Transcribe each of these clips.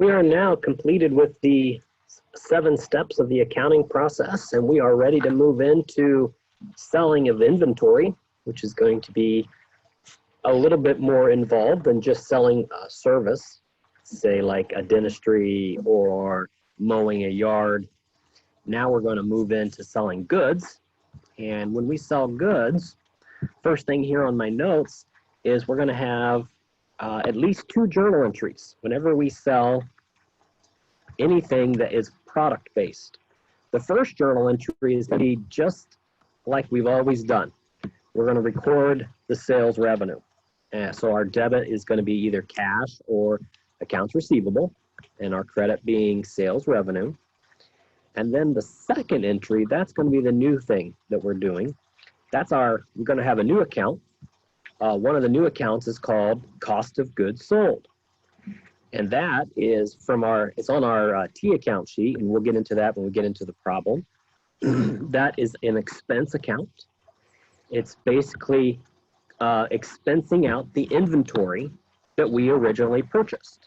We are now completed with the 7 steps of the accounting process, and we are ready to move into selling of inventory, which is going to be a little bit more involved than just selling a service, say like a dentistry or mowing a yard. Now we're going to move into selling goods. And when we sell goods, first thing here on my notes is we're going to have at least 2 journal entries whenever we sell anything that is product-based. The first journal entry is going to be just like we've always done. We're going to record the sales revenue. So our debit is going to be either cash or accounts receivable, and our credit being sales revenue. And then the second entry, that's going to be the new thing that we're doing. We're going to have a new account. One of the new accounts is called cost of goods sold. And that is it's on our T account sheet, and we'll get into that when we get into the problem. That is an expense account. It's basically expensing out the inventory that we originally purchased.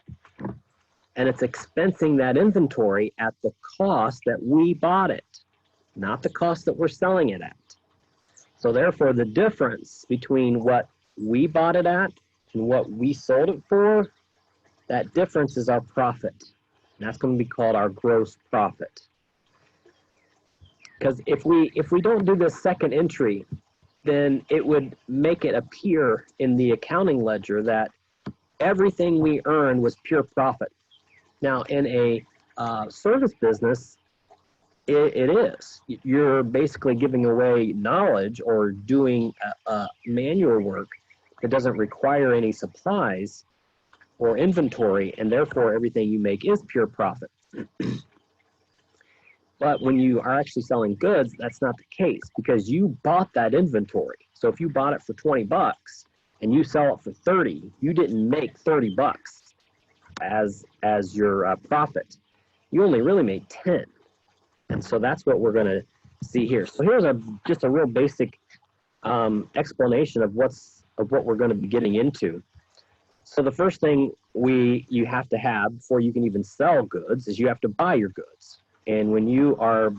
And it's expensing that inventory at the cost that we bought it, not the cost that we're selling it at. So therefore, the difference between what we bought it at and what we sold it for, that difference is our profit. And that's going to be called our gross profit. Because if we don't do this second entry, then it would make it appear in the accounting ledger that everything we earned was pure profit. Now, in a service business, it is. You're basically giving away knowledge or doing manual work that doesn't require any supplies or inventory, and therefore everything you make is pure profit. But when you are actually selling goods, that's not the case, because you bought that inventory. So if you bought it for 20 bucks and you sell it for 30, you didn't make 30 bucks as your profit. You only really made 10. And so that's what we're going to see here. So here's just a real basic explanation of what we're going to be getting into. So the first thing you have to have before you can even sell goods is you have to buy your goods. And when you are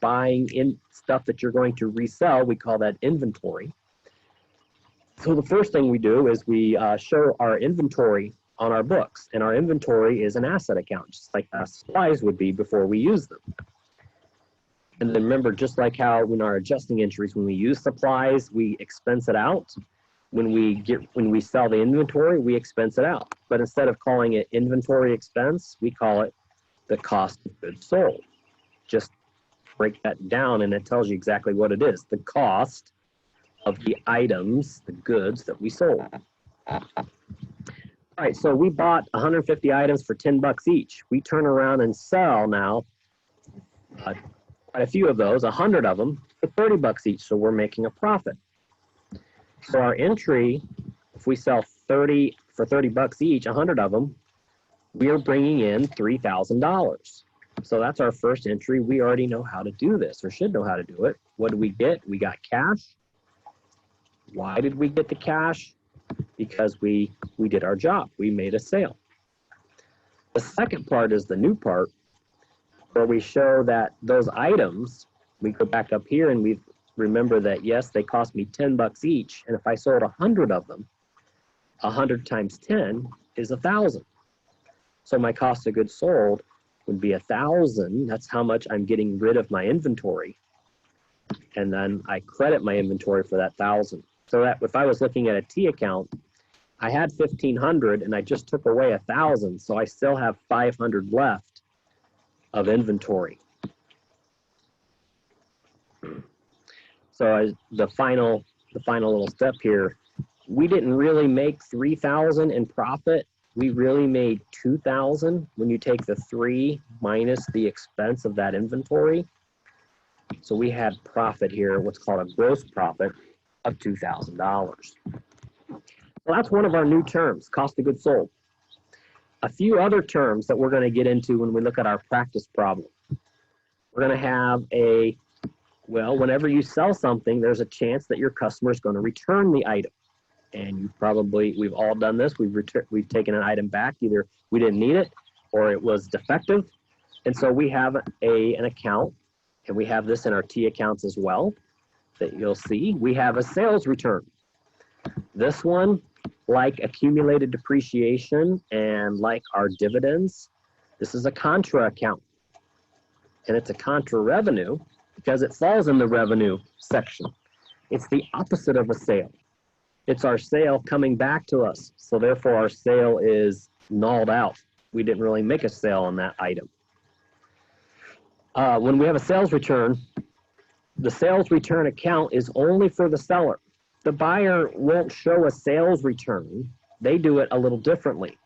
buying in stuff that you're going to resell, we call that inventory. So the first thing we do is we show our inventory on our books, and our inventory is an asset account, just like supplies would be before we use them. And then remember, just like how in our adjusting entries, when we use supplies, we expense it out. When we sell the inventory, we expense it out. But instead of calling it inventory expense, we call it the cost of goods sold. Just break that down, and it tells you exactly what it is: the cost of the items, the goods that we sold. All right, so we bought 150 items for 10 bucks each. We turn around and sell now quite a few of those, 100 of them, for 30 bucks each, so we're making a profit. So our entry, if we sell 30 for 30 bucks each, 100 of them, we are bringing in $3,000. So that's our first entry. We already know how to do this, or should know how to do it. What did we get? We got cash. Why did we get the cash? Because we did our job. We made a sale. The second part is the new part, where we show that those items, we go back up here and we remember that, yes, they cost me 10 bucks each. And if I sold 100 of them, 100 times 10 is 1,000. So my cost of goods sold would be 1,000. That's how much I'm getting rid of my inventory. And then I credit my inventory for that 1,000. So that if I was looking at a T account, I had 1,500 and I just took away 1,000. So I still have 500 left of inventory. So the final little step here, we didn't really make 3,000 in profit. We really made 2,000 when you take the 3 minus the expense of that inventory. So we had profit here, what's called a gross profit of $2,000. Well, that's one of our new terms, cost of goods sold. A few other terms that we're going to get into when we look at our practice problem. We're going to have whenever you sell something, there's a chance that your customer is going to return the item. And we've all done this. We've taken an item back. Either we didn't need it or it was defective. And so we have an account, and we have this in our T accounts as well that you'll see. We have a sales return. This one, like accumulated depreciation and like our dividends, this is a contra account. And it's a contra revenue because it falls in the revenue section. It's the opposite of a sale. It's our sale coming back to us. So therefore our sale is nulled out. We didn't really make a sale on that item. When we have a sales return, the sales return account is only for the seller. The buyer won't show a sales return. They do it a little differently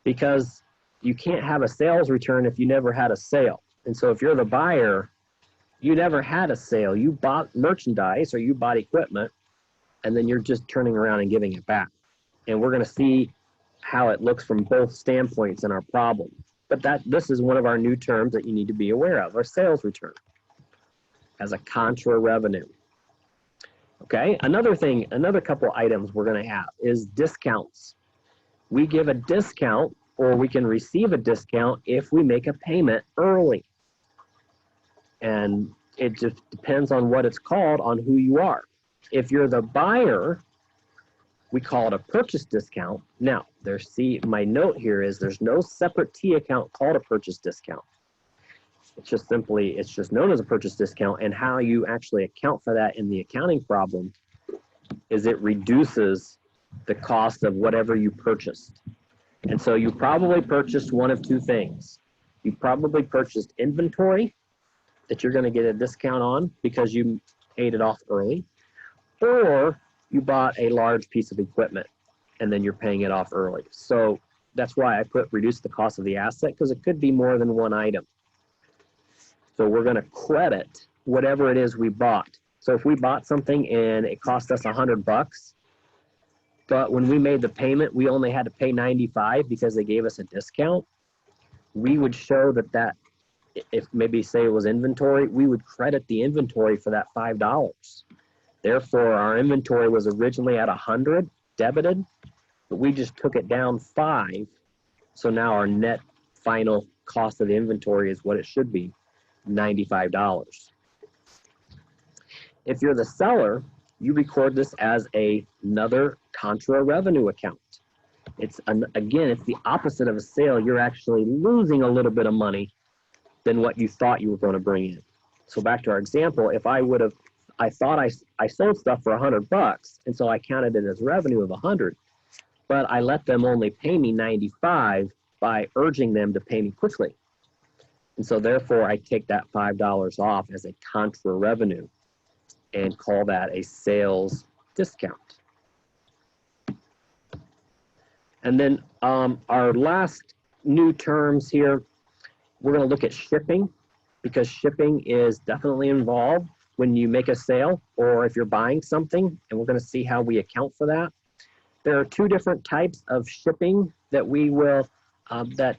because you can't have a sales return if you never had a sale. And so if you're the buyer, you never had a sale. You bought merchandise or you bought equipment, and then you're just turning around and giving it back. And we're going to see how it looks from both standpoints in our problem. But this is one of our new terms that you need to be aware of, our sales return as a contra revenue. Okay, another couple items we're going to have is discounts. We give a discount, or we can receive a discount if we make a payment early. And it just depends on what it's called, on who you are. If you're the buyer, we call it a purchase discount. Now, my note here is there's no separate T account called a purchase discount. It's just known as a purchase discount, and how you actually account for that in the accounting problem is it reduces the cost of whatever you purchased. And so you probably purchased one of two things. You probably purchased inventory that you're going to get a discount on because you paid it off early, or you bought a large piece of equipment and then you're paying it off early. So that's why I put reduce the cost of the asset, because it could be more than one item. So we're going to credit whatever it is we bought. So if we bought something and it cost us $100, but when we made the payment, we only had to pay $95 because they gave us a discount, we would show that if maybe say it was inventory, we would credit the inventory for that $5. Therefore, our inventory was originally at 100 debited, but we just took it down 5. So now our net final cost of the inventory is what it should be, $95. If you're the seller, you record this as another contra revenue account. Again, it's the opposite of a sale. You're actually losing a little bit of money than what you thought you were going to bring in. So back to our example, if I thought I sold stuff for $100, and so I counted it as revenue of 100, but I let them only pay me 95 by urging them to pay me quickly. And so therefore I take that $5 off as a contra revenue and call that a sales discount. And then our last new terms here, we're going to look at shipping, because shipping is definitely involved when you make a sale or if you're buying something, and we're going to see how we account for that. There are two different types of shipping that we will that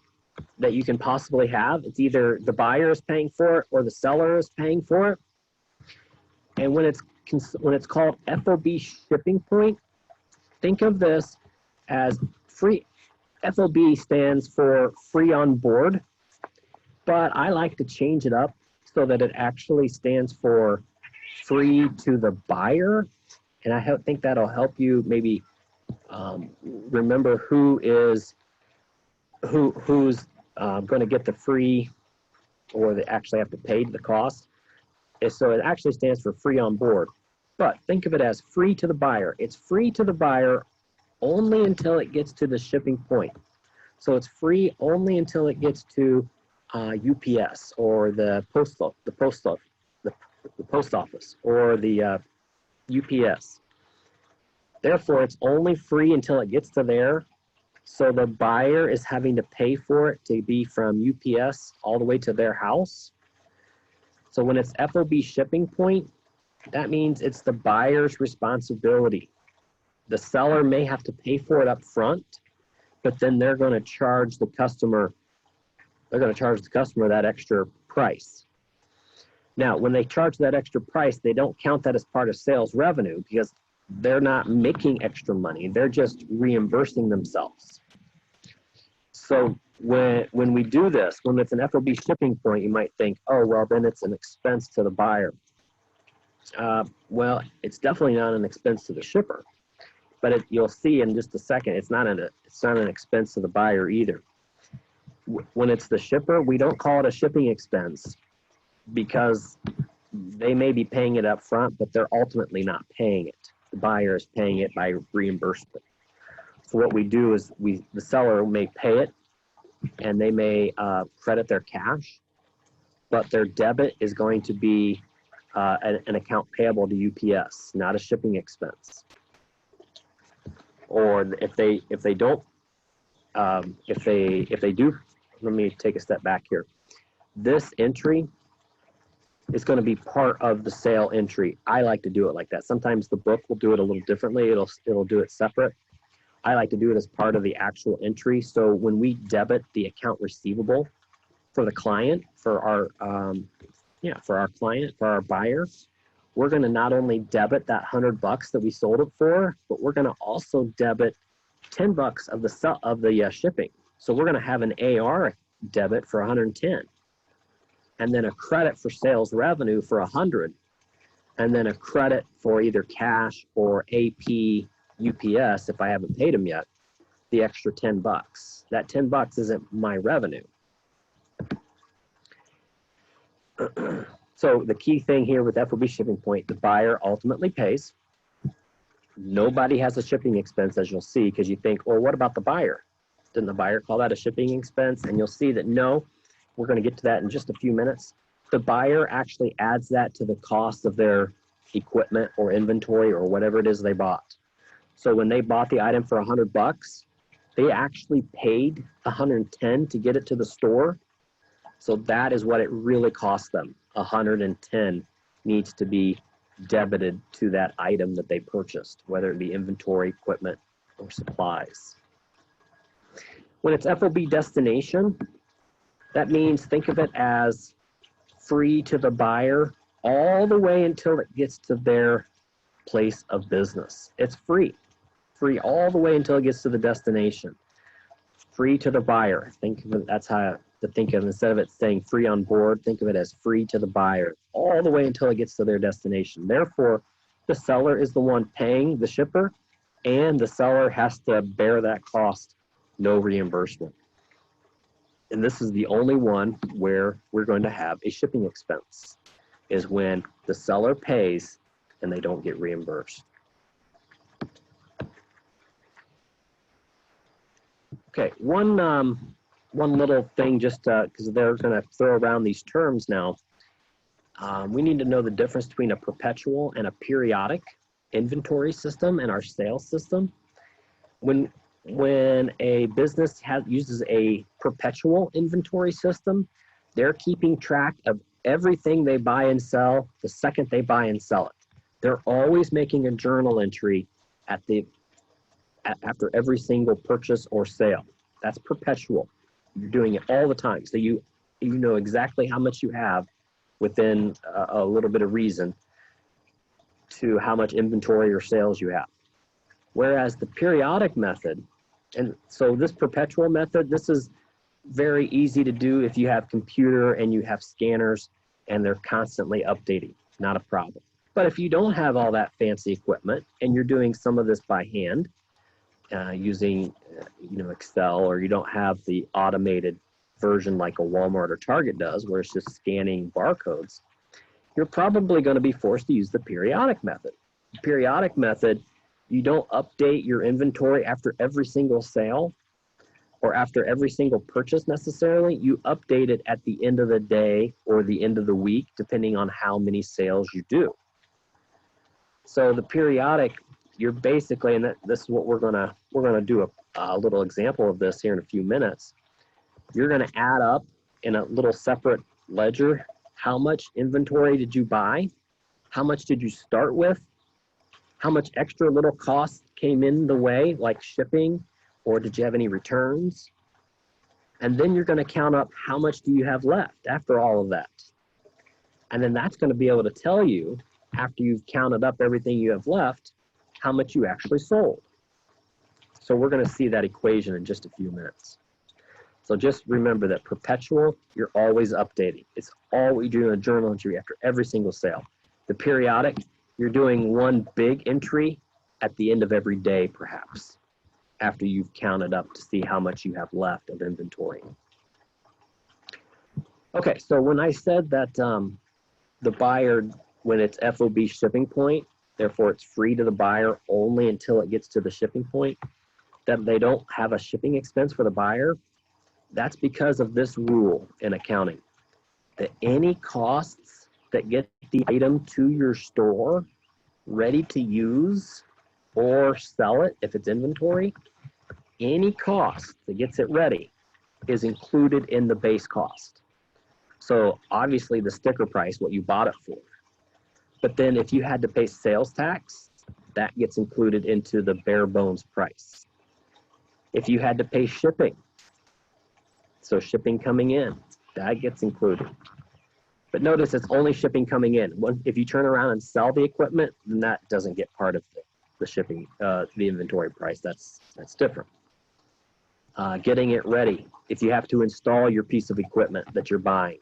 you can possibly have. It's either the buyer is paying for it or the seller is paying for it. And when it's called FOB shipping point, think of this as free. FOB stands for free on board, but I like to change it up so that it actually stands for free to the buyer. And I think that'll help you maybe remember who's going to get the free, or they actually have to pay the cost. So it actually stands for free on board. But think of it as free to the buyer. It's free to the buyer only until it gets to the shipping point. So it's free only until it gets to UPS or the post office or the UPS. Therefore, it's only free until it gets to there. So the buyer is having to pay for it to be from UPS all the way to their house. So when it's FOB shipping point, that means it's the buyer's responsibility. The seller may have to pay for it up front, but then they're going to charge the customer. They're going to charge the customer that extra price. Now, when they charge that extra price, they don't count that as part of sales revenue, because they're not making extra money. They're just reimbursing themselves. So when we do this, when it's an FOB shipping point, you might think, oh, well, then it's an expense to the buyer. Well, it's definitely not an expense to the shipper, but you'll see in just a second, it's not an expense to the buyer either. When it's the shipper, we don't call it a shipping expense because they may be paying it up front, but they're ultimately not paying it. The buyer is paying it by reimbursement. So what we do is the seller may pay it, and they may credit their cash, but their debit is going to be an account payable to UPS, not a shipping expense. Or if they do, let me take a step back here. This entry is going to be part of the sale entry. I like to do it like that. Sometimes the book will do it a little differently. It'll do it separate. I like to do it as part of the actual entry. So when we debit the account receivable for the client, for our buyer, we're going to not only debit that $100 that we sold it for, but we're going to also debit $10 of the shipping. So we're going to have an AR debit for 110, and then a credit for sales revenue for 100, and then a credit for either cash or AP UPS if I haven't paid them yet, the extra $10. That $10 isn't my revenue. So the key thing here with FOB shipping point, the buyer ultimately pays. Nobody has a shipping expense, as you'll see, because you think, well, what about the buyer? Didn't the buyer call that a shipping expense? And you'll see that no, we're going to get to that in just a few minutes. The buyer actually adds that to the cost of their equipment or inventory or whatever it is they bought. So when they bought the item for $100, they actually paid $110 to get it to the store. So that is what it really cost them. $110 needs to be debited to that item that they purchased, whether it be inventory, equipment, or supplies. When it's FOB destination, that means think of it as free to the buyer all the way until it gets to their place of business. It's free all the way until it gets to the destination. Free to the buyer. Think of it, that's how to think of it. Instead of it saying free on board, think of it as free to the buyer all the way until it gets to their destination. Therefore, the seller is the one paying the shipper, and the seller has to bear that cost, no reimbursement. And this is the only one where we're going to have a shipping expense, is when the seller pays and they don't get reimbursed. Okay, one little thing, just because they're going to throw around these terms now. We need to know the difference between a perpetual and a periodic inventory system and our sales system. When a business uses a perpetual inventory system, they're keeping track of everything they buy and sell the second they buy and sell it. They're always making a journal entry after every single purchase or sale. That's perpetual. You're doing it all the time. So you know exactly how much you have within a little bit of reason to how much inventory or sales you have. Whereas the periodic method, and so this perpetual method, this is very easy to do if you have computer and you have scanners and they're constantly updating, not a problem. But if you don't have all that fancy equipment and you're doing some of this by hand, using Excel, or you don't have the automated version like a Walmart or Target does, where it's just scanning barcodes, you're probably going to be forced to use the periodic method. The periodic method, you don't update your inventory after every single sale or after every single purchase necessarily. You update it at the end of the day or the end of the week, depending on how many sales you do. So the periodic, you're basically, and this is what we're gonna do a little example of this here in a few minutes. You're gonna add up in a little separate ledger, how much inventory did you buy? How much did you start with? How much extra little costs came in the way, like shipping, or did you have any returns? And then you're gonna count up how much do you have left after all of that. And then that's gonna be able to tell you, after you've counted up everything you have left, how much you actually sold. So we're going to see that equation in just a few minutes. So just remember that perpetual, you're always updating. It's always doing a journal entry after every single sale. The periodic, you're doing one big entry at the end of every day, perhaps, after you've counted up to see how much you have left of inventory. Okay, so when I said that the buyer, when it's FOB shipping point, therefore it's free to the buyer only until it gets to the shipping point, that they don't have a shipping expense for the buyer, that's because of this rule in accounting, that any costs that get the item to your store ready to use or sell it, if it's inventory, any cost that gets it ready is included in the base cost. So obviously the sticker price, what you bought it for. But then if you had to pay sales tax, that gets included into the bare bones price. If you had to pay shipping, so shipping coming in, that gets included. But notice it's only shipping coming in. If you turn around and sell the equipment, then that doesn't get part of the shipping, the inventory price. That's different. Getting it ready. If you have to install your piece of equipment that you're buying,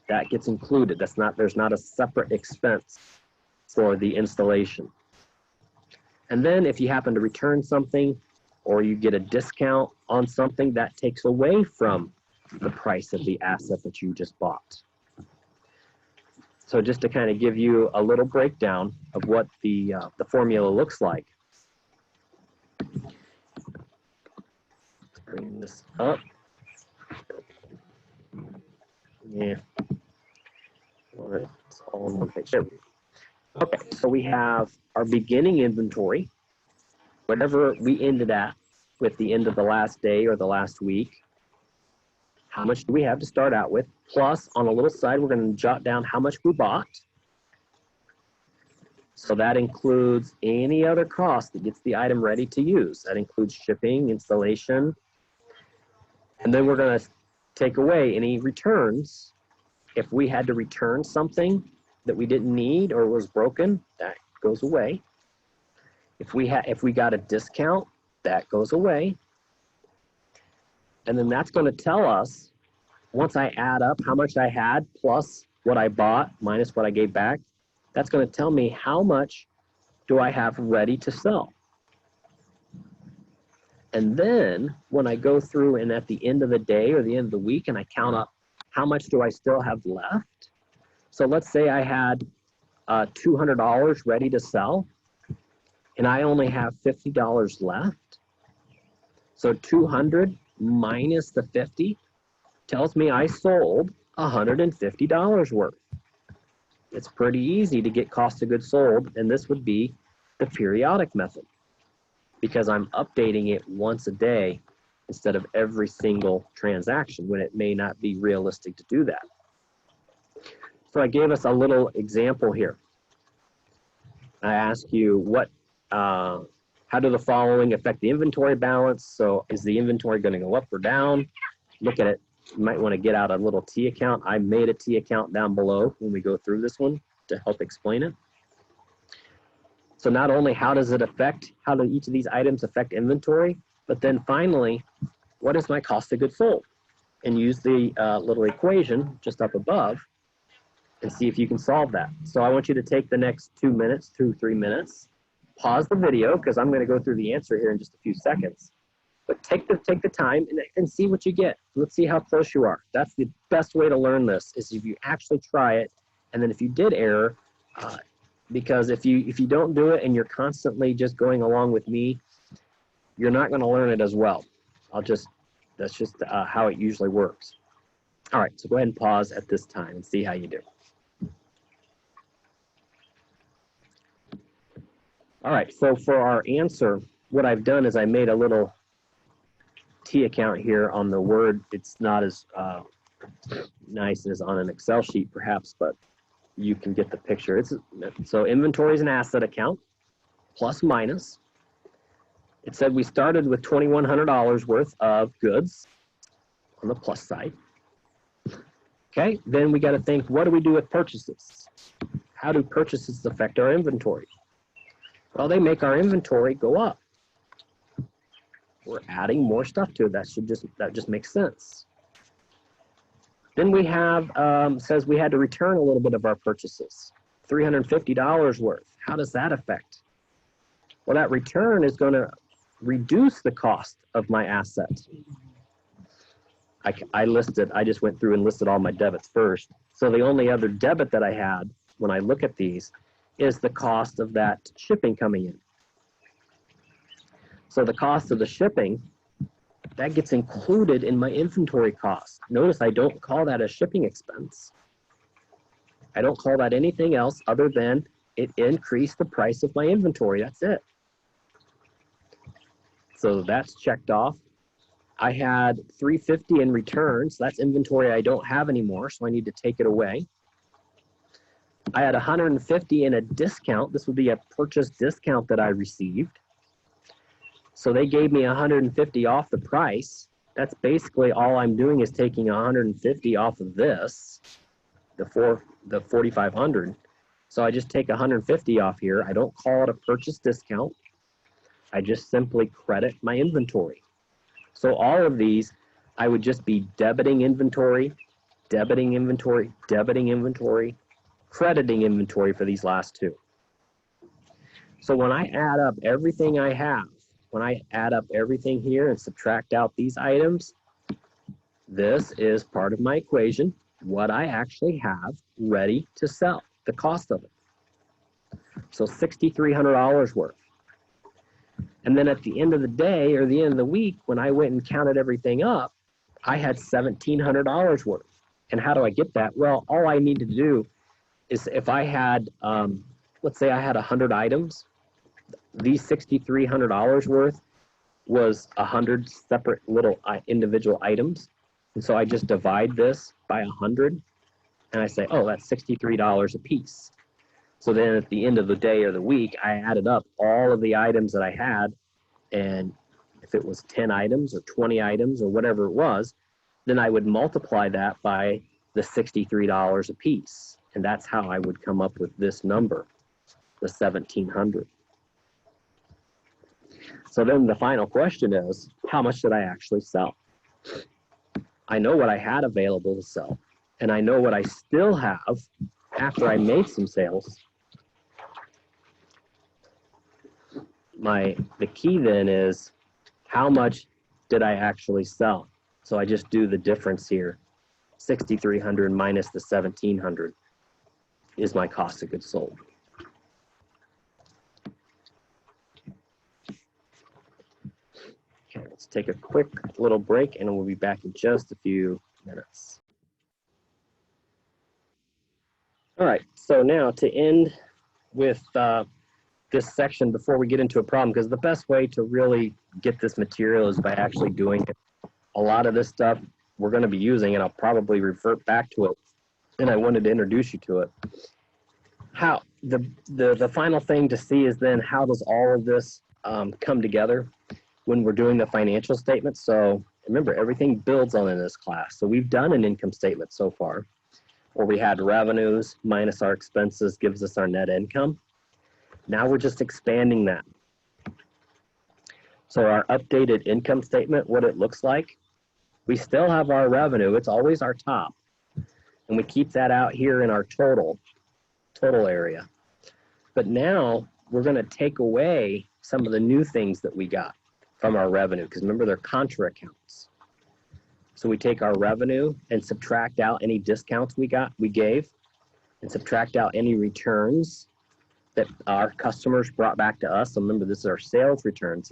that gets included. There's not a separate expense for the installation. And then if you happen to return something or you get a discount on something, that takes away from the price of the asset that you just bought. So just to kind of give you a little breakdown of what the formula looks like. Let's bring this up. Yeah. All right, it's all on one page. There we go. Okay, so we have our beginning inventory, whatever we ended at with the end of the last day or the last week. How much do we have to start out with? Plus, on a little side, we're going to jot down how much we bought. So that includes any other cost that gets the item ready to use. That includes shipping, installation. And then we're going to take away any returns. If we had to return something that we didn't need or was broken, that goes away. If we got a discount, that goes away. And then that's going to tell us, once I add up how much I had plus what I bought minus what I gave back, that's going to tell me how much do I have ready to sell. And then when I go through and at the end of the day or the end of the week and I count up how much do I still have left. So let's say I had $200 ready to sell and I only have $50 left. So 200 minus the 50 tells me I sold $150 worth. It's pretty easy to get cost of goods sold, and this would be the periodic method because I'm updating it once a day instead of every single transaction when it may not be realistic to do that. So I gave us a little example here. I ask you how do the following affect the inventory balance? So is the inventory going to go up or down? Look at it. You might want to get out a little T account. I made a T account down below when we go through this one to help explain it. So not only how do each of these items affect inventory, but then finally, what is my cost of goods sold? And use the little equation just up above and see if you can solve that. So I want you to take the next 2 minutes, 2-3 minutes, pause the video because I'm going to go through the answer here in just a few seconds. But take the time and see what you get. Let's see how close you are. That's the best way to learn this is if you actually try it, and then if you did error, because if you don't do it and you're constantly just going along with me, you're not going to learn it as well. That's just how it usually works. All right, so go ahead and pause at this time and see how you do. All right, so for our answer, what I've done is I made a little T account here on the Word. It's not as nice as on an Excel sheet perhaps, but you can get the picture. So inventory is an asset account, plus minus. It said we started with $2,100 worth of goods on the plus side. Okay, then we got to think, what do we do with purchases? How do purchases affect our inventory? Well, they make our inventory go up. We're adding more stuff to it. That just makes sense. Then we have, says we had to return a little bit of our purchases, $350 worth. How does that affect? Well, that return is going to reduce the cost of my asset. I just went through and listed all my debits first. So the only other debit that I had when I look at these is the cost of that shipping coming in. So the cost of the shipping, that gets included in my inventory cost. Notice I don't call that a shipping expense. I don't call that anything else other than it increased the price of my inventory. That's it. So that's checked off. I had $350 in returns. That's inventory I don't have anymore, so I need to take it away. I had $150 in a discount. This would be a purchase discount that I received. So they gave me $150 off the price. That's basically all I'm doing is taking $150 off of this, the $4,500. So I just take $150 off here. I don't call it a purchase discount. I just simply credit my inventory. So all of these, I would just be debiting inventory, debiting inventory, debiting inventory, crediting inventory for these last two. So when I add up everything I have, when I add up everything here and subtract out these items, this is part of my equation, what I actually have ready to sell, the cost of it. So $6,300 worth. And then at the end of the day or the end of the week, when I went and counted everything up, I had $1,700 worth. And how do I get that? Well, all I need to do is if I had, let's say I had 100 items, these $6,300 worth was 100 separate little individual items. And so I just divide this by 100 and I say, oh, that's $63 a piece. So then at the end of the day or the week, I added up all of the items that I had, and if it was 10 items or 20 items or whatever it was, then I would multiply that by the $63 a piece. And that's how I would come up with this number, the $1,700. So then the final question is, how much did I actually sell? I know what I had available to sell, and I know what I still have after I made some sales. The key then is, how much did I actually sell? So I just do the difference here. 6,300 minus the 1,700 is my cost of goods sold. Okay, let's take a quick little break and we'll be back in just a few minutes. All right, so now to end with this section before we get into a problem, because the best way to really get this material is by actually doing it. A lot of this stuff we're going to be using, and I'll probably revert back to it, and I wanted to introduce you to it. How the final thing to see is then how does all of this come together when we're doing the financial statement. So remember, everything builds on in this class. So we've done an income statement so far, where we had revenues minus our expenses gives us our net income. Now we're just expanding that. So our updated income statement, what it looks like, we still have our revenue. It's always our top. And we keep that out here in our total area. But now we're going to take away some of the new things that we got from our revenue, because remember, they're contra accounts. So we take our revenue and subtract out any discounts we gave, and subtract out any returns that our customers brought back to us. So remember, this is our sales returns.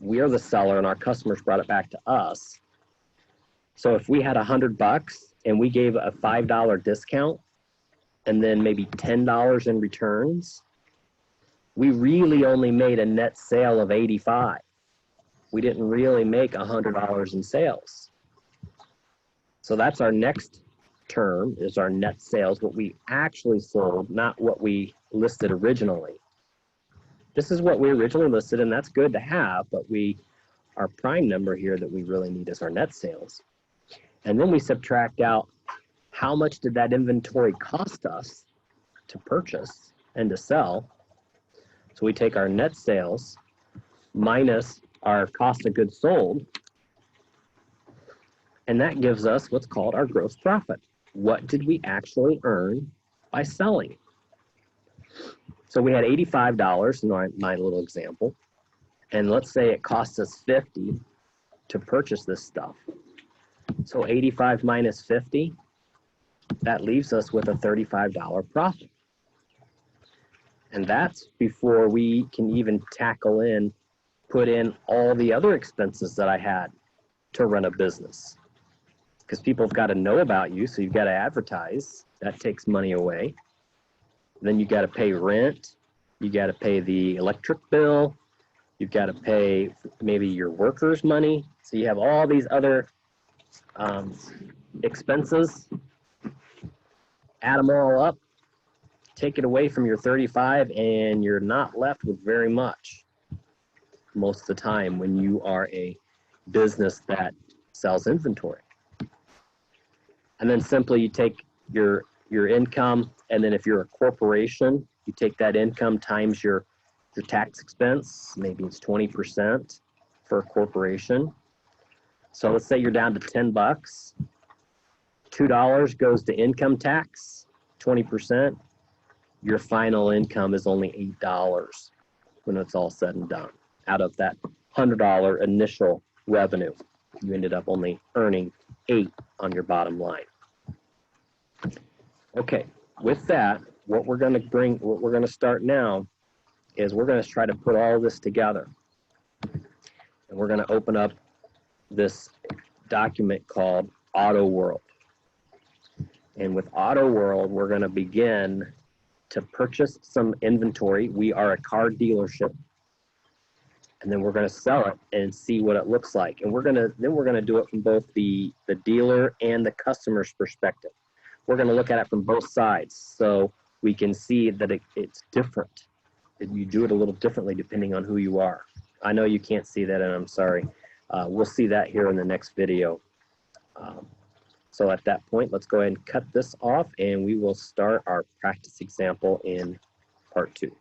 We are the seller and our customers brought it back to us. So if we had $100 and we gave a $5 discount and then maybe $10 in returns, we really only made a net sale of $85. We didn't really make $100 in sales. So that's our next term, is our net sales, what we actually sold, not what we listed originally. This is what we originally listed, and that's good to have, but our prime number here that we really need is our net sales. And then we subtract out how much did that inventory cost us to purchase and to sell, So we take our net sales minus our cost of goods sold, and that gives us what's called our gross profit. What did we actually earn by selling? So we had $85 in my little example, and let's say it cost us $50 to purchase this stuff. So 85 minus 50, that leaves us with a $35 profit. And that's before we can even put in all the other expenses that I had to run a business. Because people have got to know about you, so you've got to advertise. That takes money away. Then you got to pay rent. You got to pay the electric bill. You've got to pay maybe your workers' money. So you have all these other expenses. Add them all up. Take it away from your 35, and you're not left with very much most of the time when you are a business that sells inventory. And then simply you take your income, and then if you're a corporation, you take that income times your tax expense. Maybe it's 20% for a corporation. So let's say you're down to $10. $2 goes to income tax, 20%. Your final income is only $8 when it's all said and done. Out of that $100 initial revenue, you ended up only earning $8 on your bottom line. Okay, with that, what we're going to start now is we're going to try to put all this together. And we're going to open up this document called Auto World. And with Auto World, we're going to begin to purchase some inventory. We are a car dealership, and then we're going to sell it and see what it looks like. And we're going to do it from both the dealer and the customer's perspective. We're going to look at it from both sides, so we can see that it's different. You do it a little differently depending on who you are. I know you can't see that, and I'm sorry. We'll see that here in the next video. So at that point, let's go ahead and cut this off, and we will start our practice example in part 2.